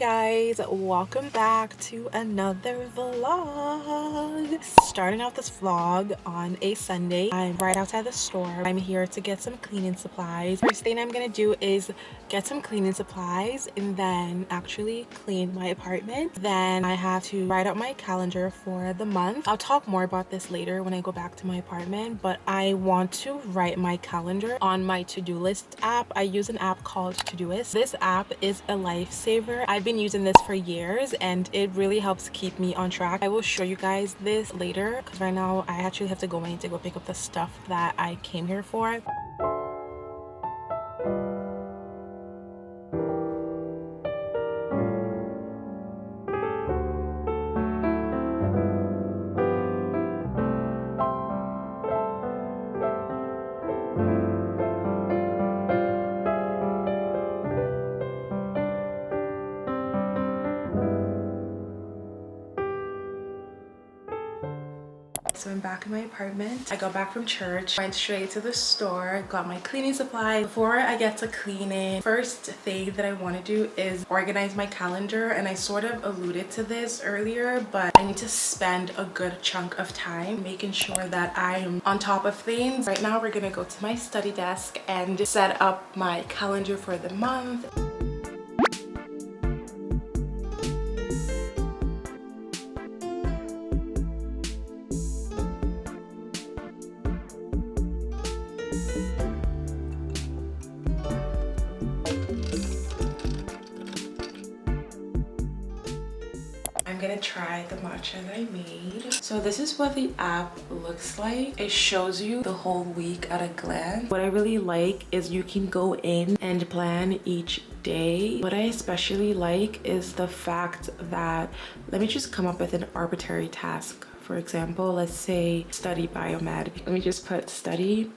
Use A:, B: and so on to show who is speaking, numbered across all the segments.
A: Guys, welcome back to another vlog. Starting out this vlog on a Sunday. I'm right outside the store. I'm here to get some cleaning supplies. First thing I'm gonna do is get some cleaning supplies and then actually clean my apartment. Then I have to write out my calendar for the month. I'll talk more about this later when I go back to my apartment, but I want to write my calendar on my to-do list app. I use an app called Todoist. This app is a lifesaver. I've been using this for years and it really helps keep me on track. I will show you guys this later because right now I actually have to go in to go pick up the stuff that I came here for. So I'm back in my apartment. I got back from church, went straight to the store, got my cleaning supplies. Before I get to cleaning, first thing that I want to do is organize my calendar, and I sort of alluded to this earlier, but I need to spend a good chunk of time making sure that I'm on top of things. Right now we're gonna go to my study desk and set up my calendar for the month. I'm gonna try the matcha that I made. So this is what the app looks like. It shows you the whole week at a glance. What I really like is you can go in and plan each day. What I especially like is the fact that, let me just come up with an arbitrary task. For example, let's say study biomed. Let me just put study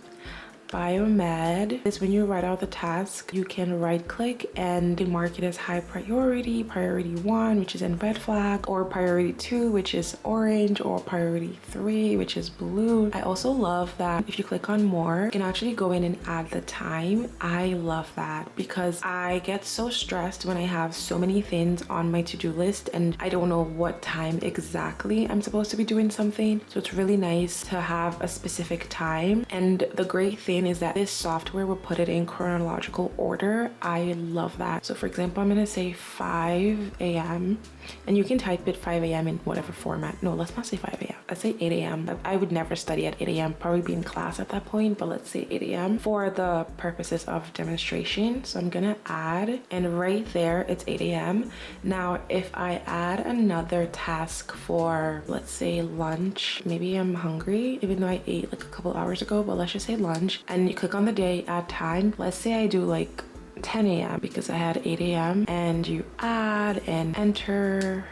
A: biomed. Is when you write out the task, you can right click and mark it as high priority, priority 1, which is in red flag, or priority 2, which is orange, or priority 3, which is blue. I also love that if you click on more, you can actually go in and add the time. I love that because I get so stressed when I have so many things on my to-do list and I don't know what time exactly I'm supposed to be doing something. So it's really nice to have a specific time. And the great thing is that this software will put it in chronological order. I love that. So for example, I'm gonna say 5 a.m. and you can type it 5 a.m. in whatever format. No, let's not say 5 a.m. Let's say 8 a.m. I would never study at 8 a.m. probably be in class at that point, but let's say 8 a.m. for the purposes of demonstration. So I'm gonna add, and right there it's 8 a.m. Now if I add another task for, let's say lunch, maybe I'm hungry even though I ate like a couple hours ago, but let's just say lunch, and you click on the day, add time. Let's say I do like 10 a.m. because I had 8 a.m. and you add and enter,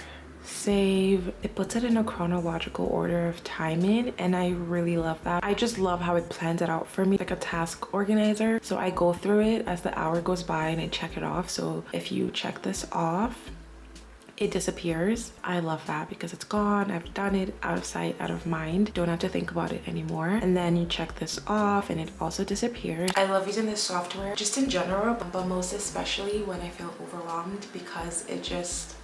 A: save. It puts it in a chronological order of timing, and I really love that. I just love how it plans it out for me like a task organizer. So I go through it as the hour goes by and I check it off. So if you check this off, it disappears. I love that because it's gone. I've done it, out of sight, out of mind. Don't have to think about it anymore. And then you check this off and it also disappears. I love using this software just in general, but most especially when I feel overwhelmed because it just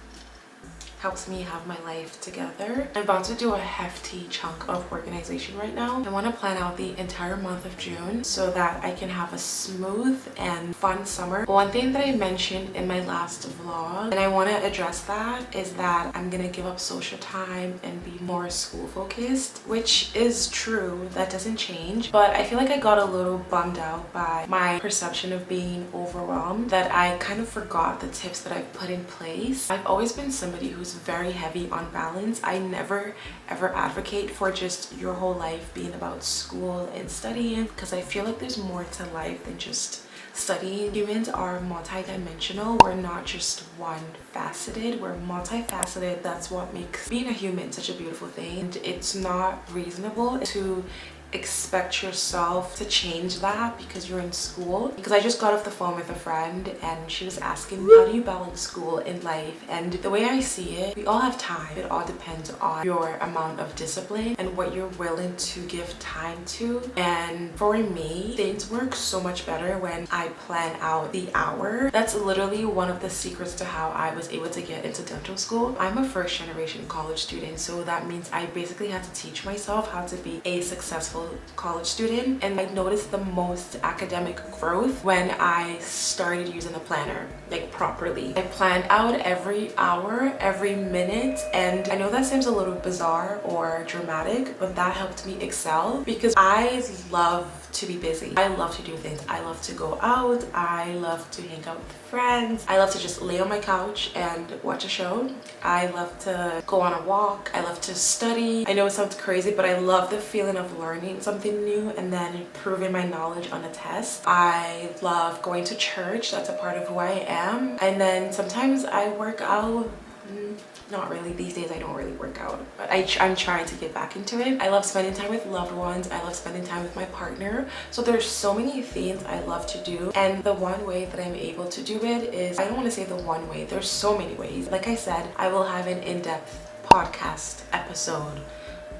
A: helps me have my life together. I'm about to do a hefty chunk of organization right now. I want to plan out the entire month of June so that I can have a smooth and fun summer. One thing that I mentioned in my last vlog, and I want to address that, is that I'm gonna give up social time and be more school focused, which is true. That doesn't change, but I feel like I got a little bummed out by my perception of being overwhelmed, that I kind of forgot the tips that I've put in place. I've always been somebody who's very heavy on balance. I never ever advocate for just your whole life being about school and studying, because I feel like there's more to life than just studying. Humans are multidimensional. We're not just one faceted, we're multifaceted. That's what makes being a human such a beautiful thing. And it's not reasonable to expect yourself to change that because you're in school. Because I just got off the phone with a friend and she was asking me, how do you balance school and life? And the way I see it, we all have time. It all depends on your amount of discipline and what you're willing to give time to. And for me, things work so much better when I plan out the hour. That's literally one of the secrets to how I was able to get into dental school. I'm a first generation college student, so that means I basically had to teach myself how to be a successful college student. And I noticed the most academic growth when I started using a planner, like properly. I planned out every hour, every minute, and I know that seems a little bizarre or dramatic, but that helped me excel because I love to be busy. I love to do things. I love to go out. I love to hang out with friends. I love to just lay on my couch and watch a show. I love to go on a walk. I love to study. I know it sounds crazy, but I love the feeling of learning something new and then improving my knowledge on a test. I love going to church. That's a part of who I am. And then sometimes I work out. Not really. These days I don't really work out, but I'm trying to get back into it. I love spending time with loved ones. I love spending time with my partner. So there's so many things I love to do, and the one way that I'm able to do it is, I don't want to say the one way, there's so many ways. Like I said, I will have an in-depth podcast episode,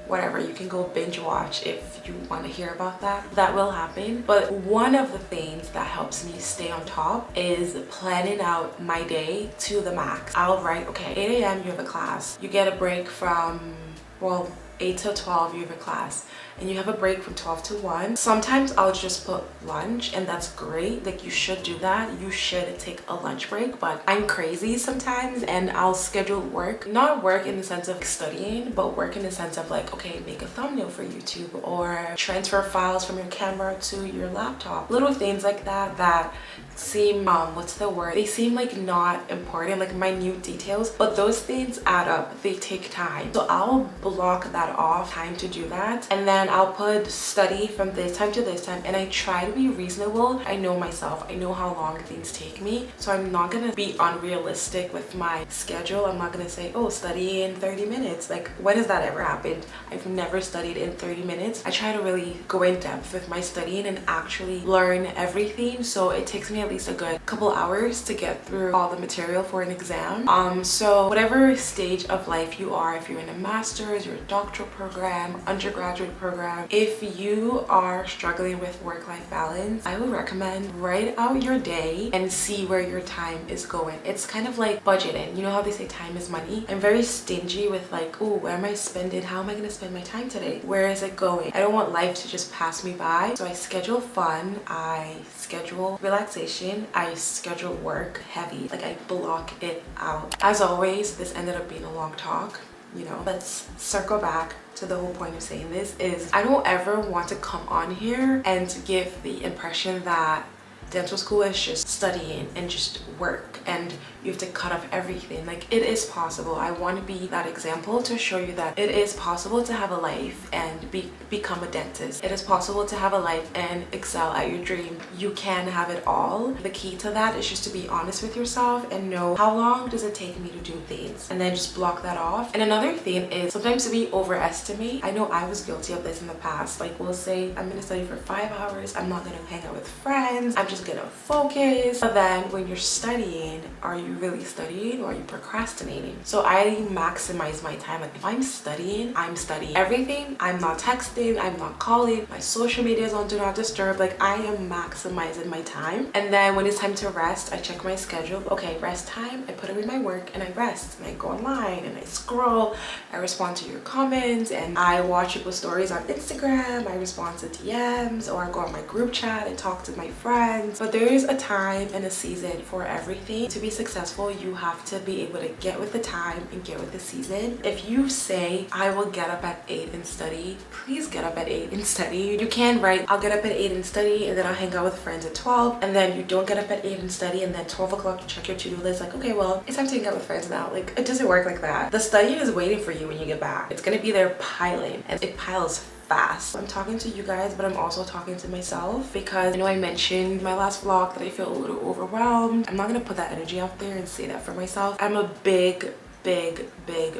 A: whatever. You can go binge watch if you want to hear about that. That will happen. But one of the things that helps me stay on top is planning out my day to the max. I'll write, okay, 8 a.m. you have a class. You get a break from, well, 8 to 12 you have a class, and you have a break from 12 to 1. Sometimes I'll just put lunch, and that's great. Like, you should do that. You should take a lunch break, but I'm crazy sometimes and I'll schedule work. Not work in the sense of studying, but work in the sense of like, okay, make a thumbnail for YouTube or transfer files from your camera to your laptop. Little things like that that seem, what's the word? They seem like not important, like minute details, but those things add up. They take time. So I'll block that off, time to do that, and then I'll put study from this time to this time, and I try to be reasonable. I know myself. I know how long things take me, so I'm not gonna be unrealistic with my schedule. I'm not gonna say, oh, study in 30 minutes. Like, when has that ever happened? I've never studied in 30 minutes. I try to really go in depth with my studying and actually learn everything, so it takes me at least a good couple hours to get through all the material for an exam. So whatever stage of life you are, if you're in a master's, your doctoral program, undergraduate program, if you are struggling with work-life balance, I would recommend write out your day and see where your time is going. It's kind of like budgeting. You know how they say time is money? I'm very stingy with like, oh, where am I spending? How am I gonna spend my time today? Where is it going? I don't want life to just pass me by. So I schedule fun, I schedule relaxation, I schedule work heavy. Like, I block it out. As always, this ended up being a long talk. You know, let's circle back to the whole point of saying this is, I don't ever want to come on here and give the impression that dental school is just studying and just work and you have to cut off everything. Like, it is possible. I want to be that example to show you that it is possible to have a life and become a dentist. It is possible to have a life and excel at your dream. You can have it all. The key to that is just to be honest with yourself and know, how long does it take me to do things, and then just block that off. And another thing is, sometimes we overestimate. I know I was guilty of this in the past. Like, we'll say, I'm gonna study for 5 hours, I'm not gonna hang out with friends, I'm just gonna focus. But then when you're studying, are you really studying or are you procrastinating? So I maximize my time. Like, if I'm studying, I'm studying everything. I'm not texting, I'm not calling, my social media is on do not disturb. Like, I am maximizing my time. And then when it's time to rest, I check my schedule. Okay, rest time, I put away my work and I rest, and I go online and I scroll, I respond to your comments, and I watch people's stories on Instagram, I respond to DMs, or I go on my group chat and talk to my friends. But there is a time and a season for everything. To be successful, you have to be able to get with the time and get with the season. If you say, I will get up at 8 and study, please get up at 8 and study. You can write, I'll get up at 8 and study, and then I'll hang out with friends at 12, and then you don't get up at 8 and study, and then 12 o'clock you check your to-do list, like, okay, well, it's time to hang out with friends now. Like, it doesn't work like that. The study is waiting for you when you get back. It's gonna be there piling, and it piles fast. I'm talking to you guys, but I'm also talking to myself, because I know I mentioned in my last vlog that I feel a little overwhelmed. I'm not gonna put that energy out there and say that for myself. I'm a big big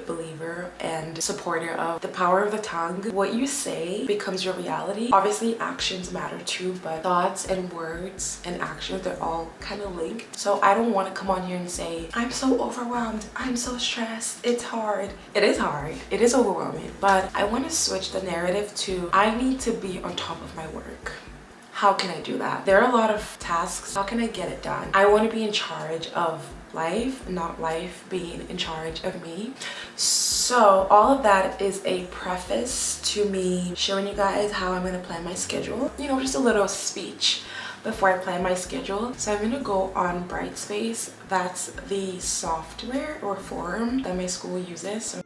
A: believer and supporter of the power of the tongue. What you say becomes your reality. Obviously actions matter too, but thoughts and words and actions, they're all kind of linked. So I don't want to come on here and say I'm so overwhelmed, I'm so stressed, it's hard. It is hard, it is overwhelming, but I want to switch the narrative to I need to be on top of my work. How can I do that? There are a lot of tasks. How can I get it done? I want to be in charge of life, not life being in charge of me. So all of that is a preface to me showing you guys how I'm going to plan my schedule. You know, just a little speech before I plan my schedule. So I'm going to go on Brightspace. That's the software or forum that my school uses. So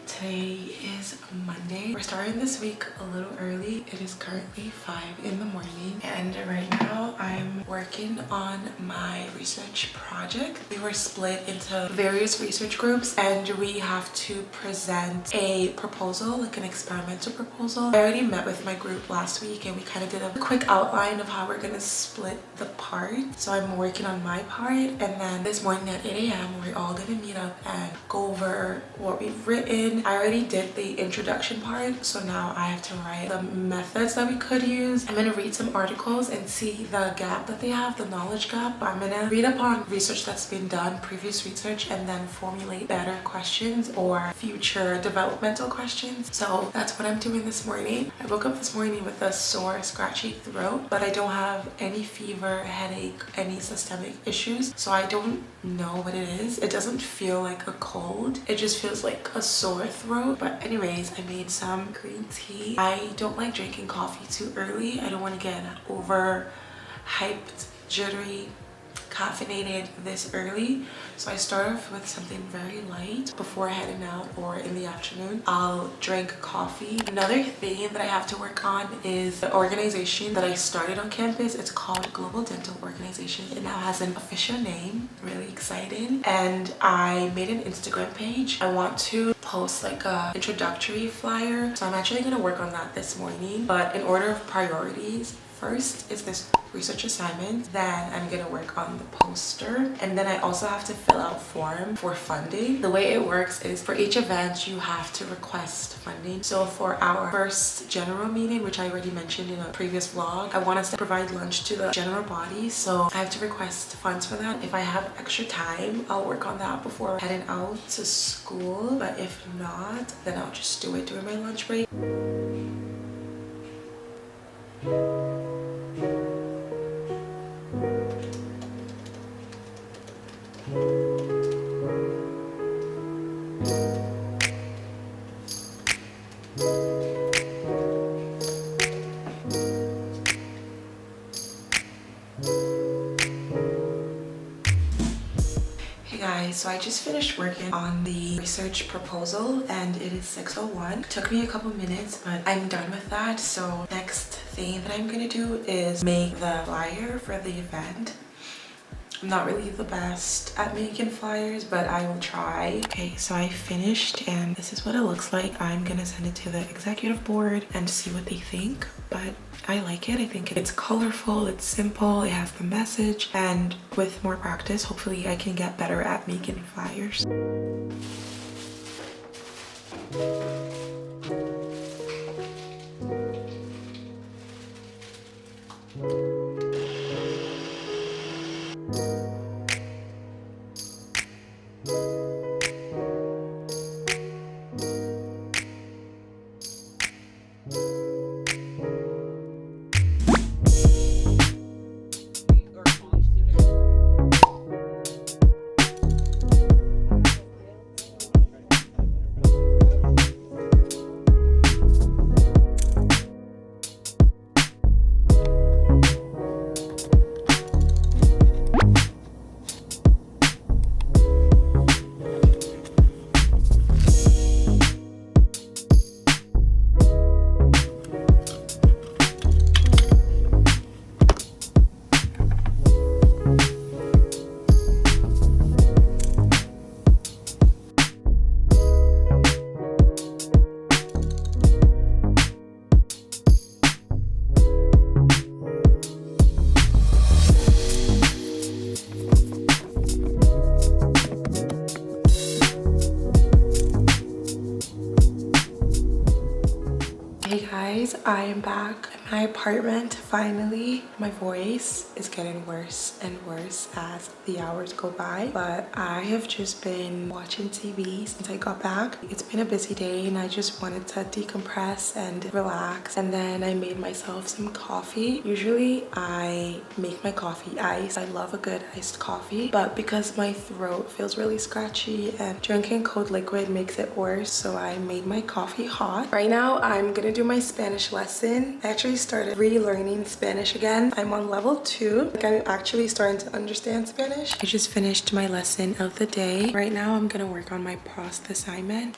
A: today is Monday. We're starting this week a little early. It is currently 5 in the morning and right now I'm working on my research project. We were split into various research groups and we have to present a proposal, like an experimental proposal. I already met with my group last week and we kind of did a quick outline of how we're gonna split the part. So I'm working on my part and then this morning at 8 a.m. we're all gonna meet up and go over what we've written. I already did the introduction part, so now I have to write the methods that we could use. I'm gonna read some articles and see the gap that they have, the knowledge gap. I'm gonna read up on research that's been done, previous research, and then formulate better questions or future developmental questions. So that's what I'm doing this morning. I woke up this morning with a sore, scratchy throat, but I don't have any fever, headache, any systemic issues, so I don't know what it is. It doesn't feel like a cold, it just feels like a sore throat. But anyways, I made some green tea. I don't like drinking coffee too early. I don't want to get over hyped, jittery, caffeinated this early, so I start off with something very light before heading out, or in the afternoon I'll drink coffee. Another thing that I have to work on is the organization that I started on campus. It's called Global Dental Organization. It now has an official name, really exciting, and I made an Instagram page. I want to post like a introductory flyer, so I'm actually going to work on that this morning. But in order of priorities, first is this research assignment, then I'm gonna work on the poster, and then I also have to fill out form for funding. The way it works is for each event you have to request funding. So for our first general meeting, which I already mentioned in a previous vlog, I want us to provide lunch to the general body, so I have to request funds for that. If I have extra time, I'll work on that before heading out to school, but if not, then I'll just do it during my lunch break. So I just finished working on the research proposal and it is 6:01. It took me a couple minutes, but I'm done with that. So next thing that I'm gonna do is make the flyer for the event. I'm not really the best at making flyers, but I will try. Okay, so I finished and this is what it looks like. I'm gonna send it to the executive board and see what they think, but I like it. I think it's colorful, it's simple, it has the message, and with more practice, hopefully I can get better at making flyers. Hey guys, I am back at my apartment finally. My voice is getting worse and worse as the hours go by, but I have just been watching TV since I got back. It's been a busy day and I just wanted to decompress and relax, and then I made myself some coffee. Usually I make my coffee iced. I love a good iced coffee, but because my throat feels really scratchy and drinking cold liquid makes it worse, so I made my coffee hot. Right now I'm gonna do my Spanish lesson. I actually started relearning Spanish again. I'm on level 2. Like, I'm actually starting to understand Spanish. I just finished my lesson of the day. Right now I'm gonna work on my post assignment.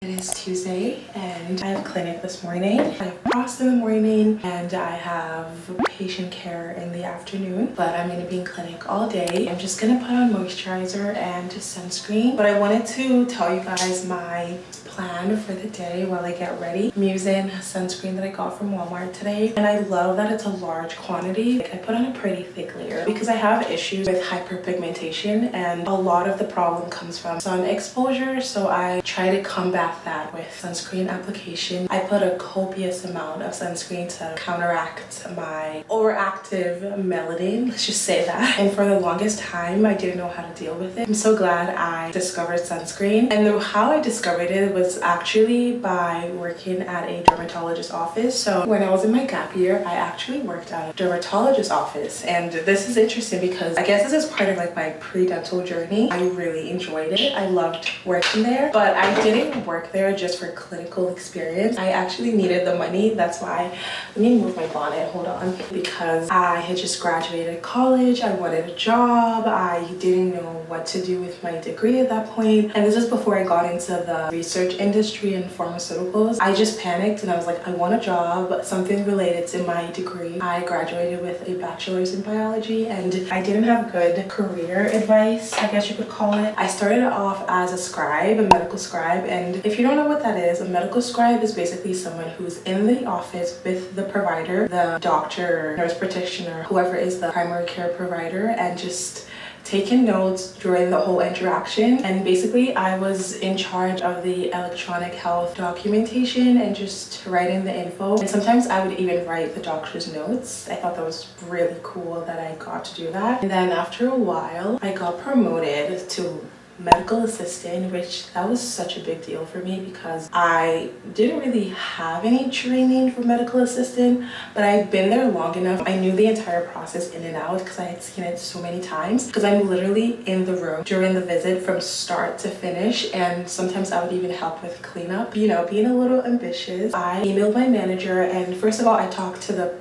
A: It is Tuesday and I have clinic this morning. I have pros in the morning and I have patient care in the afternoon, but I'm going to be in clinic all day. I'm just going to put on moisturizer and sunscreen, but I wanted to tell you guys my plan for the day while I get ready. I'm using sunscreen that I got from Walmart today, and I love that it's a large quantity. Like, I put on a pretty thick layer because I have issues with hyperpigmentation, and a lot of the problem comes from sun exposure, so I try to combat that with sunscreen application. I put a copious amount of sunscreen to counteract my overactive melanin, let's just say that. And for the longest time I didn't know how to deal with it. I'm so glad I discovered sunscreen, and how I discovered it was actually by working at a dermatologist office. So when I was in my gap year, I actually worked at a dermatologist office, and this is interesting because I guess this is part of like my predental journey. I really enjoyed it. I loved working there, but I didn't work there just for clinical experience. I actually needed the money. That's why, let me move my bonnet, hold on, because I had just graduated college. I wanted a job. I didn't know what to do with my degree at that point, and this is before I got into the research industry and pharmaceuticals. I just panicked and I was like, I want a job, something related to my degree. I graduated with a bachelor's in biology and I didn't have good career advice, I guess you could call it. I started off as a scribe, a medical scribe, and if you don't know what that is, a medical scribe is basically someone who's in the office with the provider, the doctor, nurse practitioner, whoever is the primary care provider, and just taking notes during the whole interaction. And basically I was in charge of the electronic health documentation and just writing the info, and sometimes I would even write the doctor's notes. I thought that was really cool that I got to do that. And then after a while I got promoted to medical assistant, which that was such a big deal for me because I didn't really have any training for medical assistant, but I've been there long enough. I knew the entire process in and out because I had seen it so many times, because I'm literally in the room during the visit from start to finish, and sometimes I would even help with cleanup. You know, being a little ambitious, I emailed my manager, and first of all I talked to the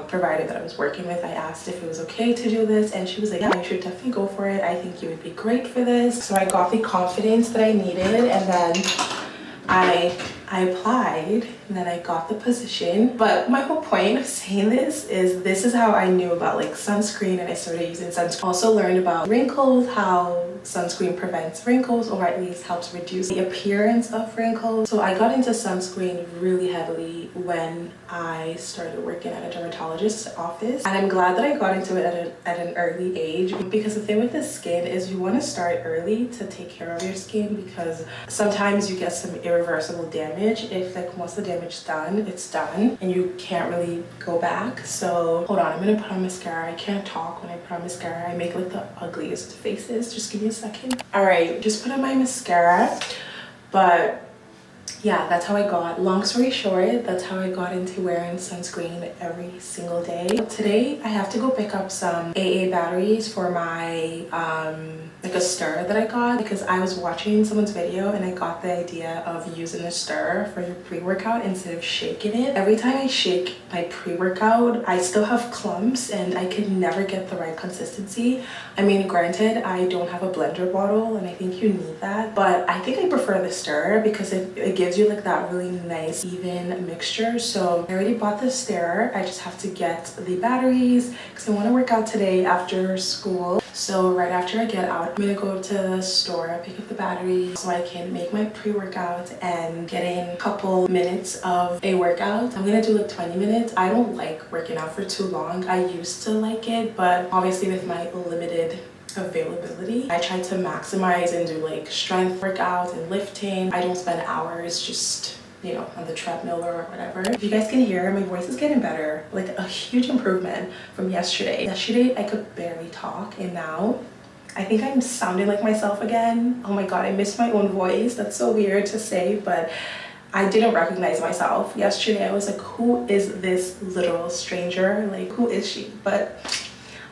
A: provider that I was working with. I asked if it was okay to do this, and she was like, yeah, you should definitely go for it. I think you would be great for this. So I got the confidence that I needed, and then I applied, and then I got the position. But my whole point of saying this is how I knew about like sunscreen, and I started using sunscreen. Also learned about wrinkles, how sunscreen prevents wrinkles, or at least helps reduce the appearance of wrinkles. So I got into sunscreen really heavily when I started working at a dermatologist's office, and I'm glad that I got into it at an early age, because the thing with the skin is you want to start early to take care of your skin, because sometimes you get some irreversible damage. If like once the damage is done, it's done and you can't really go back. So hold on, I'm gonna put on mascara. I can't talk when I put on mascara. I make like the ugliest faces. Just give me a second. All right, just put on my mascara. But yeah, that's how I got, long story short, that's how I got into wearing sunscreen every single day. Today I have to go pick up some AA batteries for my like a stir that I got, because I was watching someone's video and I got the idea of using a stir for your pre-workout instead of shaking it. Every time I shake my pre-workout, I still have clumps and I could never get the right consistency. I mean, granted, I don't have a blender bottle and I think you need that, but I think I prefer the stir because it it gives you like that really nice even mixture. So I already bought the stirrer. I just have to get the batteries because I want to work out today after school. So right after I get out, I'm gonna go to the store, pick up the batteries so I can make my pre-workout and get in a couple minutes of a workout. I'm gonna do like 20 minutes. I don't like working out for too long. I used to like it, but obviously with my limited availability, I try to maximize and do like strength workouts and lifting. I don't spend hours just, you know, on the treadmill or whatever. If you guys can hear, my voice is getting better, like a huge improvement from yesterday. Yesterday I could barely talk, and now I think I'm sounding like myself again. Oh my god, I miss my own voice. That's so weird to say, but I didn't recognize myself. Yesterday I was like, who is this literal stranger? Like, who is she? But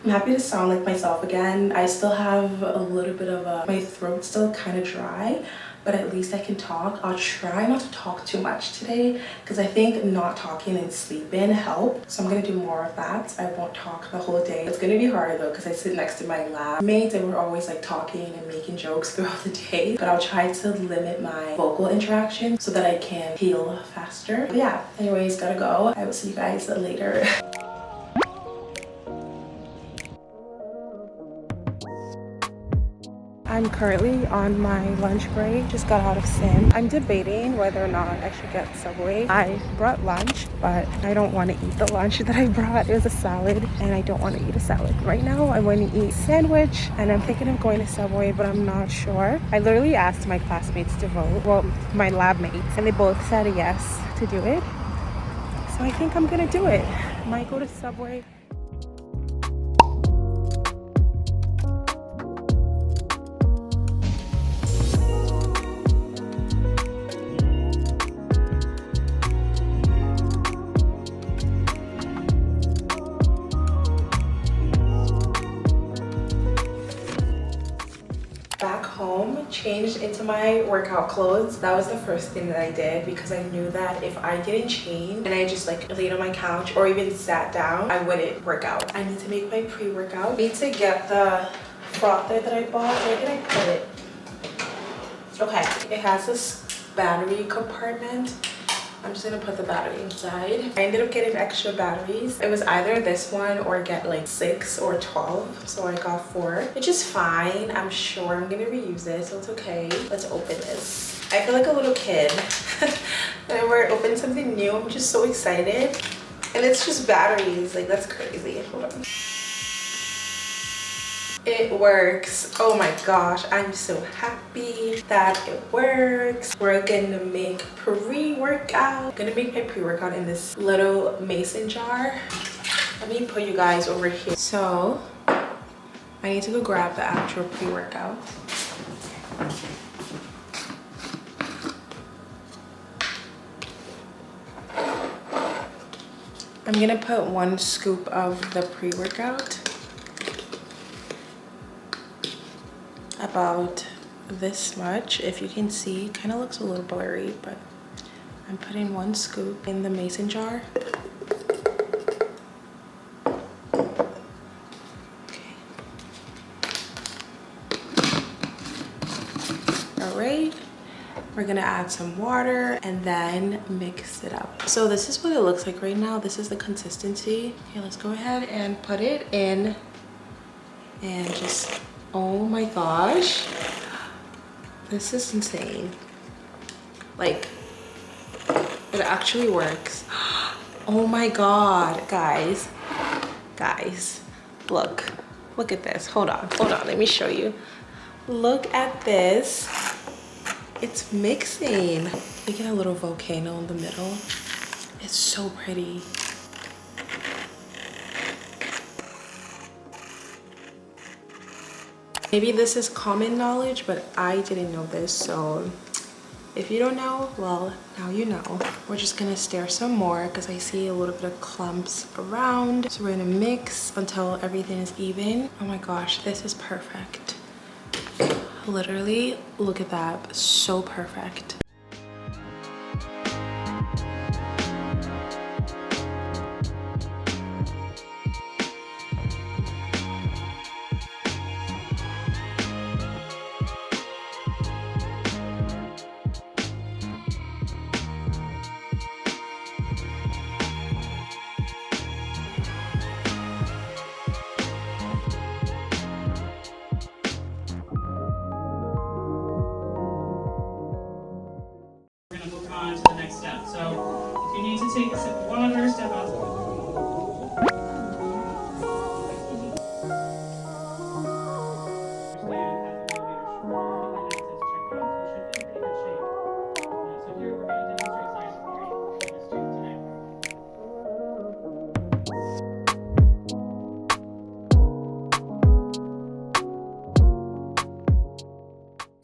A: I'm happy to sound like myself again. I still have a little bit of my throat's still kind of dry, but at least I can talk. I'll try not to talk too much today because I think not talking and sleeping help. So I'm gonna do more of that. I won't talk the whole day. It's gonna be hard though because I sit next to my lab mates and we're always like talking and making jokes throughout the day. But I'll try to limit my vocal interaction so that I can heal faster. But yeah, anyways, gotta go. I will see you guys later. I'm currently on my lunch break, just got out of sim. I'm debating whether or not I should get Subway. I brought lunch, but I don't want to eat the lunch that I brought. It was a salad, and I don't want to eat a salad. Right now, I want to eat sandwich, and I'm thinking of going to Subway, but I'm not sure. I literally asked my classmates to vote, well, my lab mates, and they both said yes to do it. So I think I'm gonna do it. Might go to Subway. Back home, changed into my workout clothes. That was the first thing that I did because I knew that if I didn't change and I just like laid on my couch or even sat down, I wouldn't work out. I need to make my pre-workout. I need to get the frother that I bought. Where did I put it? Okay, it has this battery compartment. I'm just gonna put the battery inside. I ended up getting extra batteries. It was either this one or get like 6 or 12. So I got 4, which is fine. I'm sure I'm gonna reuse it, so it's okay. Let's open this. I feel like a little kid. Whenever I open something new, I'm just so excited. And it's just batteries, like that's crazy. Hold on. It works. Oh my gosh, I'm so happy that it works. We're gonna make pre-workout. I'm gonna make my pre-workout in this little mason jar. Let me put you guys over here. So I need to go grab the actual pre-workout. I'm gonna put 1 scoop of the pre-workout. About this much. If you can see, kind of looks a little blurry, but I'm putting 1 scoop in the mason jar. Okay. All right, we're gonna add some water and then mix it up. So this is what it looks like right now. This is the consistency. Okay, let's go ahead and put it in and just, oh my gosh, this is insane. Like, it actually works. Oh my god, guys, look at this. Hold on, let me show you. Look at this. It's mixing. You get a little volcano in the middle. It's so pretty. Maybe this is common knowledge, but I didn't know this, so if you don't know, well, now you know. We're just gonna stir some more because I see a little bit of clumps around. So we're gonna mix until everything is even. Oh my gosh, this is perfect. Literally, look at that, so perfect.
B: need to take a sip of water, step out.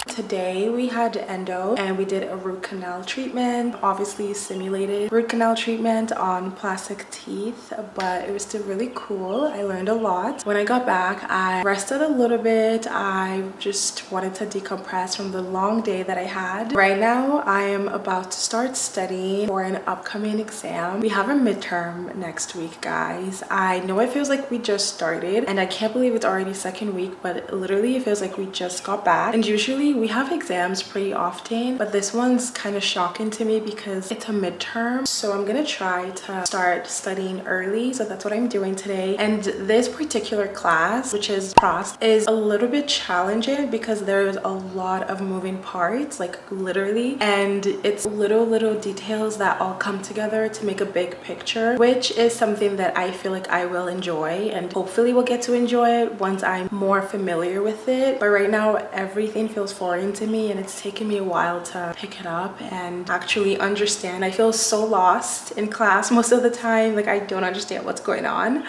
A: Today we had endo and we did a root canal treatment, obviously simulated root canal treatment on plastic teeth, but it was still really cool. I learned a lot. When I got back, I rested a little bit. I just wanted to decompress from the long day that I had. Right now I am about to start studying for an upcoming exam. We have a midterm next week, guys. I know it feels like we just started and I can't believe it's already second week, but literally it feels like we just got back. And usually we have exams pretty often, but this one's kind of shocking to me because it's a midterm. So I'm gonna try to start studying early, so that's what I'm doing today. And this particular class, which is prost, is a little bit challenging because there's a lot of moving parts, like literally, and it's little details that all come together to make a big picture, which is something that I feel like I will enjoy and hopefully will get to enjoy it once I'm more familiar with it. But right now everything feels foreign to me and it's taken me a while to pick it up and actually understand. I feel so lost in class most of the time, like I don't understand what's going on.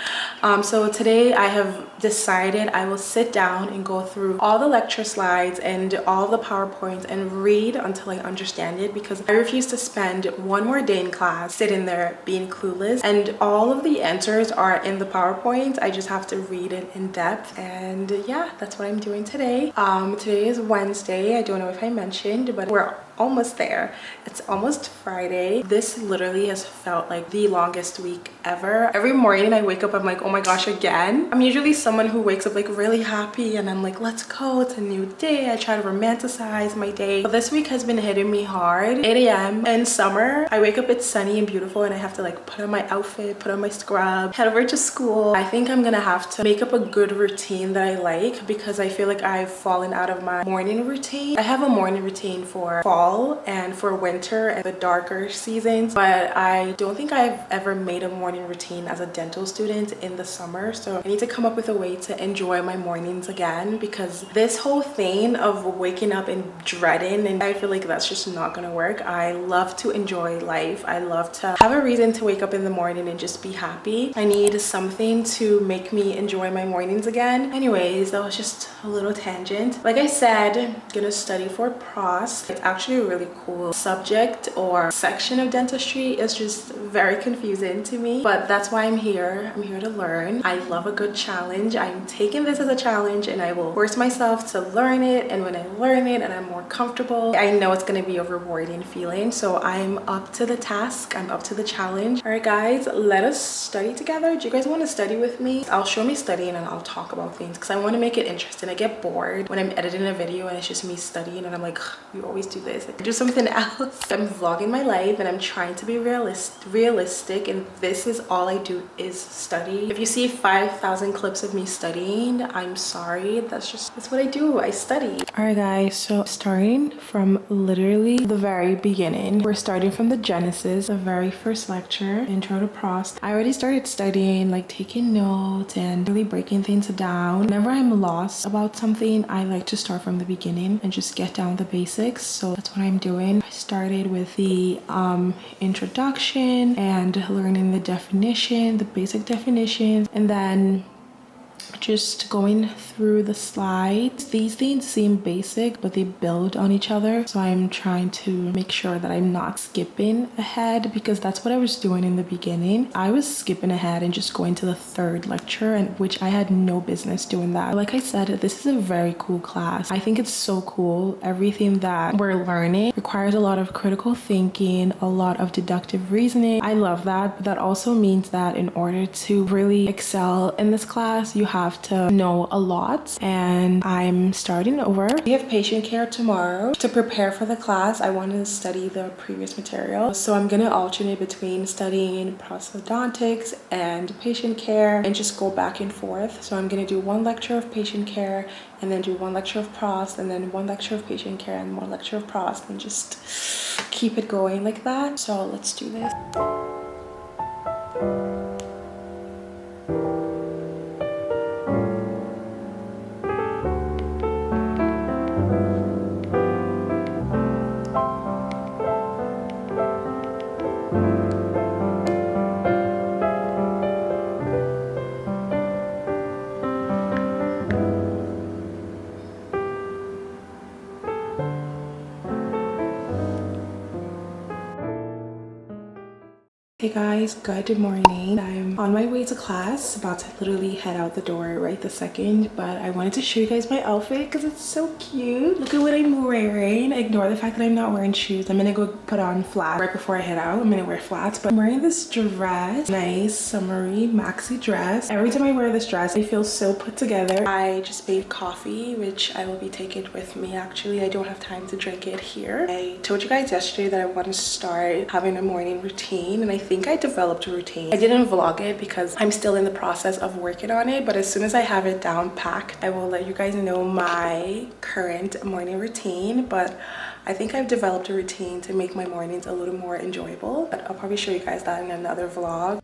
A: So today I have decided I will sit down and go through all the lecture slides and all the PowerPoints and read until I understand it, because I refuse to spend one more day in class sitting there being clueless, and all of the answers are in the PowerPoint. I just have to read it in depth, and yeah, that's what I'm doing today. Today is Wednesday. I don't know if I mentioned, but we're almost there. It's almost Friday. This literally has felt like the longest week ever. Every morning I wake up, I'm like, oh my gosh, again. I'm usually someone who wakes up like really happy and I'm like, let's go, it's a new day. I try to romanticize my day, but this week has been hitting me hard. 8 a.m. in summer, I wake up, it's sunny and beautiful, and I have to like put on my outfit, put on my scrub, head over to school. I think I'm gonna have to make up a good routine that I like, because I feel like I've fallen out of my morning routine. I have a morning routine for fall and for winter and the darker seasons, but I don't think I've ever made a morning routine as a dental student in the summer. So I need to come up with a way to enjoy my mornings again, because this whole thing of waking up and dreading, and I feel like that's just not gonna work. I love to enjoy life. I love to have a reason to wake up in the morning and just be happy. I need something to make me enjoy my mornings again. Anyways, that was just a little tangent. Like I said, I'm gonna study for prost. It's actually a really cool subject or section of dentistry. It's just very confusing to me, but that's why I'm here. I'm here to learn. I love a good challenge. I'm taking this as a challenge and I will force myself to learn it, and when I learn it and I'm more comfortable, I know it's going to be a rewarding feeling. So I'm up to the task. I'm up to the challenge. All right guys, let us study together. Do you guys want to study with me? I'll show me studying and I'll talk about things because I want to make it interesting. I get bored when I'm editing a video and it's just me studying and I'm like, you always do this. Do something else. I'm vlogging my life and I'm trying to be realistic, and this is all I do is study. If you see 5,000 clips of me studying, I'm sorry. That's what I do. I study. All right guys, so starting from literally the very beginning, we're starting from the genesis, the very first lecture, intro to prost. I already started studying, like taking notes and really breaking things down. Whenever I'm lost about something, I like to start from the beginning and just get down the basics. So that's what I'm doing. I started with the introduction and learning the definition, the basic definitions, and then just going through the slides. These things seem basic, but they build on each other. So I'm trying to make sure that I'm not skipping ahead, because that's what I was doing in the beginning. I was skipping ahead and just going to the third lecture, and which I had no business doing that. Like I said, this is a very cool class. I think it's so cool. Everything that we're learning requires a lot of critical thinking, a lot of deductive reasoning. I love that. But that also means that in order to really excel in this class, you have to know a lot, and I'm starting over. We have patient care tomorrow. To prepare for the class, I want to study the previous material, so I'm going to alternate between studying prosthodontics and patient care and just go back and forth. So I'm going to do one lecture of patient care and then do one lecture of prost, and then one lecture of patient care and one lecture of prost, and just keep it going like that. So let's do this. Hey guys, good morning. I'm on my way to class, about to literally head out the door right this second, but I wanted to show you guys my outfit because it's so cute. Look at what I'm wearing. Ignore the fact that I'm not wearing shoes. I'm gonna go put on flats right before I head out. I'm gonna wear flats, but I'm wearing this dress, nice summery maxi dress. Every time I wear this dress, I feel so put together. I just made coffee, which I will be taking with me. Actually, I don't have time to drink it here. I told you guys yesterday that I want to start having a morning routine, and I think I developed a routine. I didn't vlog it because I'm still in the process of working on it, but as soon as I have it down packed, I will let you guys know my current morning routine. But I think I've developed a routine to make my mornings a little more enjoyable, but I'll probably show you guys that in another vlog.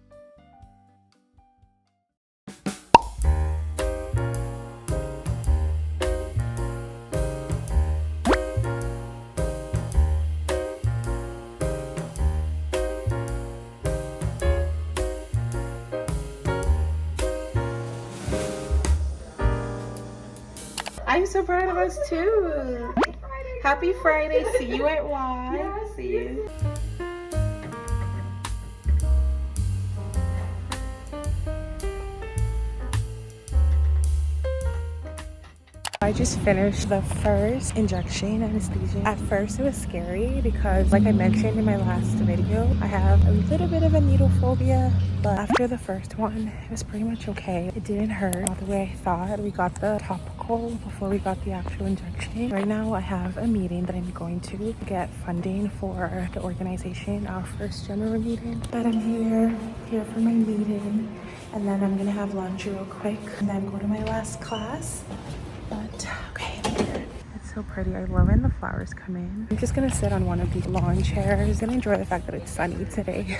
A: I'm so proud of us too. Happy Friday. See you at Y. Yeah, see you. I just finished the first injection anesthesia. At first it was scary because, like I mentioned in my last video, I have a little bit of a needle phobia, but after the first one it was pretty much okay. It didn't hurt all the way I thought. We got the topical before we got the actual injection. Right now I have a meeting that I'm going to get funding for the organization, our first general meeting. But I'm here for my meeting, and then I'm gonna have lunch real quick and then go to my last class. But okay, I'm here. It's so pretty. I love when the flowers come in. I'm just gonna sit on one of these lawn chairs and enjoy the fact that it's sunny today.